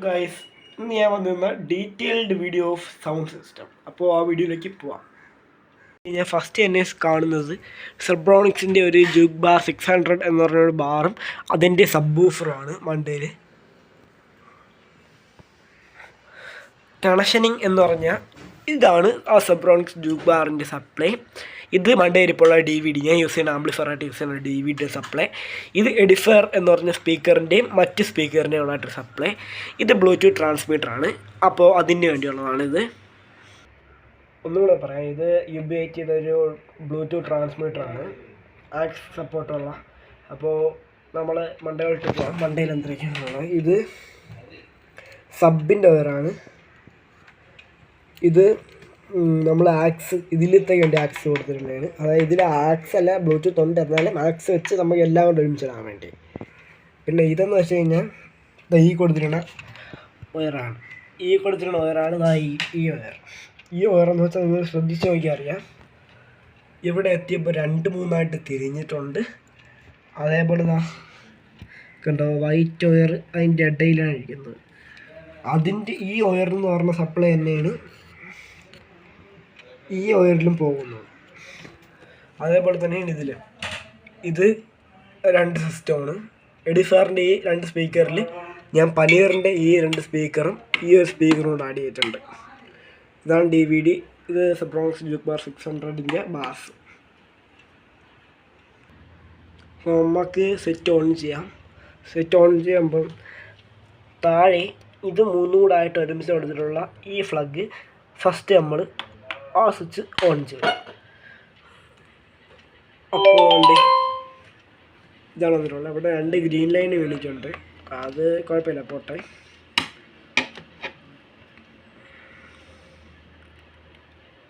Guys, ഇന്ന് ഞാൻ വന്നിരുന്ന detailed video of sound system. അപ്പോൾ ആ വീഡിയോയിലേക്ക് പോവാം. ഞാൻ ഫസ്റ്റ് തന്നെ കാണുന്നത് സെബ്രോണിക്സിൻ്റെ ഒരു ജൂക്ക് ബാർ 600 എന്ന് പറഞ്ഞൊരു ബാറും അതിൻ്റെ സബ് വൂഫറുമാണ് മണ്ടയിൽ. കണക്ഷനിങ് എന്ന് പറഞ്ഞാൽ ഇതാണ് ആ സെബ്രോണിക്സ് ജൂക്ക് ബാറിൻ്റെ സപ്ലൈ. ഇത് മണ്ടേരിപ്പുള്ള DVD ഞാൻ യൂസ് ചെയ്യുന്ന ആംപ്ലിഫയറായിട്ട് യൂസ് ചെയ്യുന്ന DVD സപ്ലൈ. ഇത് എഡിഫയർ എന്ന് പറഞ്ഞ സ്പീക്കറിൻ്റെയും മറ്റ് സ്പീക്കറിൻ്റെയും ഉള്ളതായിട്ട് സപ്ലൈ. ഇത് ബ്ലൂടൂത്ത് ട്രാൻസ്മിറ്ററാണ്. അപ്പോൾ അതിന് വേണ്ടിയുള്ളതാണിത്. ഒന്നുകൂടെ പറയാം, ഇത് UBITയുടെ ഒരു ബ്ലൂടൂത്ത് ട്രാൻസ്മിറ്ററാണ്, ആക്സ് സപ്പോർട്ടുള്ള. അപ്പോൾ നമ്മൾ മണ്ടയിലോട്ട് പോകാം. മണ്ടയിൽ എന്തൊക്കെയാണുള്ളത്? ഇത് സബിൻ്റെ വയറാണ്. ഇത് നമ്മൾ ആക്സ് ഇതിലത്തേക്ക് വേണ്ടി ആക്സ് കൊടുത്തിട്ടുള്ളതാണ്. അതായത് ഇതിൽ ആക്സ് അല്ല, ബ്ലൂടൂത്ത് ഉണ്ട്, എന്നാലും ആക്സ് വെച്ച് നമുക്ക് എല്ലാം കൊണ്ട് ഒരുമിച്ചിടാൻ വേണ്ടി. പിന്നെ ഇതെന്ന് വെച്ച് കഴിഞ്ഞാൽ ഈ കൊടുത്തിട്ടുള്ള വയറാണ്. ഈ കൊടുത്തിട്ടുള്ള വയറാണ് ഈ വയർ. ഈ വയറെന്ന് വെച്ചാൽ നിങ്ങൾ ശ്രദ്ധിച്ച് നോക്കിയാൽ അറിയാം, ഇവിടെ എത്തിയപ്പോൾ 2-3 തിരിഞ്ഞിട്ടുണ്ട്. അതേപോലെ കണ്ടോ, വൈറ്റ് വയർ അതിൻ്റെ ഇടയിലാണ് ഇരിക്കുന്നത്. അതിൻ്റെ ഈ വയറെന്ന് പറഞ്ഞ സപ്ലൈ തന്നെയാണ് ഈ വയറിലും പോകുന്നത്. അതേപോലെ തന്നെയാണ് ഇത് 2 സിസ്റ്റമാണ്. എഡിഫയറിൻ്റെ ഈ 2 സ്പീക്കറിൽ ഞാൻ പനീറിൻ്റെ ഈ 2 സ്പീക്കറും ഈ ഒരു സ്പീക്കറും കൂടെ ആഡ് ചെയ്തിട്ടുണ്ട്. ഇതാണ് DVD. ഇത് സെബ്രോണിക്സ് ജൂക്ക് ബാർ 600ൻ്റെ ബാസ്. അപ്പോൾ നമുക്ക് സെറ്റ് ഓൺ ചെയ്യാം. സെറ്റ് ഓൺ ചെയ്യുമ്പം താഴെ ഇത് 3 കൂടെ ആയിട്ട് ഒരുമിച്ച് കൊടുത്തിട്ടുള്ള ഈ ഫ്ലഗ് ഫസ്റ്റ് നമ്മൾ ആ സ്വിച്ച് ഓൺ ചെയ്യും. അപ്പോൾ ഇതാണ് വന്നിട്ടുള്ളത്. അവിടെ 2 ഗ്രീൻ ലൈൻ വിളിച്ചുണ്ട്, അത് കുഴപ്പമില്ല, പോട്ടെ.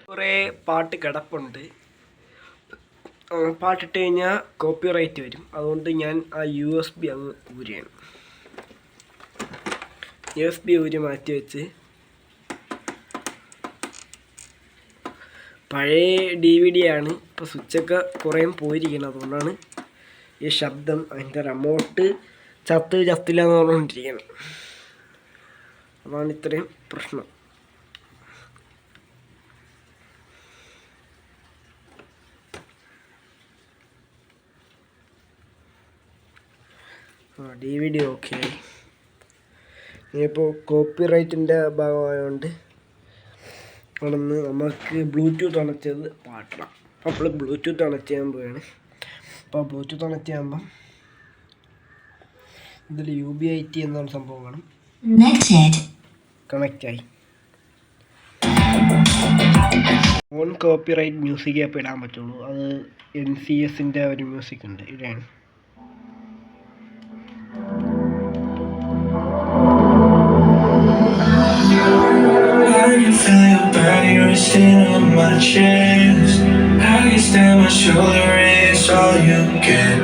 കുറേ പാട്ട് കിടപ്പുണ്ട്. പാട്ടിട്ട് കഴിഞ്ഞാൽ കോപ്പിറൈറ്റ് വരും. അതുകൊണ്ട് ഞാൻ ആ USB അങ്ങ് ഊരിയാണ്. USB ഊരി മാറ്റി വെച്ച് പഴയ DVD ആണ്. ഇപ്പോൾ സ്വിച്ചൊക്കെ കുറേ പോയിരിക്കണം, അതുകൊണ്ടാണ് ഈ ശബ്ദം. അതിൻ്റെ റിമോട്ട് ചത്തില്ല എന്ന് പറഞ്ഞുകൊണ്ടിരിക്കണം. അതാണ് ഇത്രയും പ്രശ്നം. DVD okay. ഇനിയിപ്പോൾ കോപ്പിറൈറ്റിൻ്റെ ഭാഗമായതുകൊണ്ട് ആണെന്ന് നമുക്ക് ബ്ലൂടൂത്ത് കണക്ട് ചെയ്ത് പാട്ടണം. അപ്പോൾ ബ്ലൂടൂത്ത് കണക്ട് ചെയ്യാൻ പോവുകയാണ്. അപ്പോൾ ബ്ലൂടൂത്ത് കണക്ട് ചെയ്യുമ്പം ഇതിൽ UBIT എന്നാണ് സംഭവം കാണും. കണക്റ്റായി. ഓൺ കോപ്പിറൈറ്റ് മ്യൂസിക് ആപ്പ് ഇടാൻ പറ്റുള്ളൂ. അത് NCSൻ്റെ ഒരു മ്യൂസിക് ഉണ്ട്, ഇതാണ്. Feel your body resting on my chest. I can stand my shoulder, it's all you get.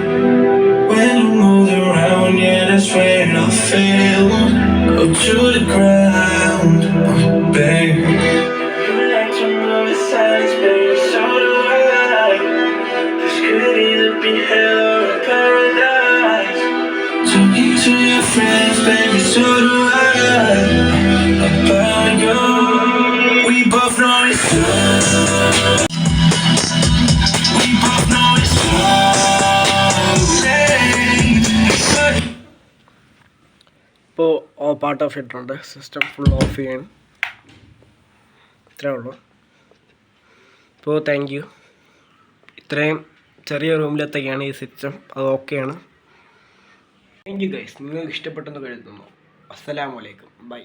When you move around, yeah, that's when I feel. Go to the ground, babe. You like to move the sides, baby, so do I. This could either be hell or a paradise. Talking to your friends, baby, so do I. About you. We both know it's true. We both know it's true. ഇപ്പോൾ part of ഇട്ടിട്ടുണ്ട്. System full of ചെയ്യണം. ഇത്രേ ഉള്ളൂ. അപ്പോൾ thank you. ഇത്രയും ചെറിയ റൂമിലെത്തൊക്കെയാണ് ഈ system. അത് ഓക്കെയാണ്. Thank you guys. നിങ്ങൾക്ക് ഇഷ്ടപ്പെട്ടെന്ന് കരുതുന്നു. അസ്സലാമു അലൈക്കും. ബൈ.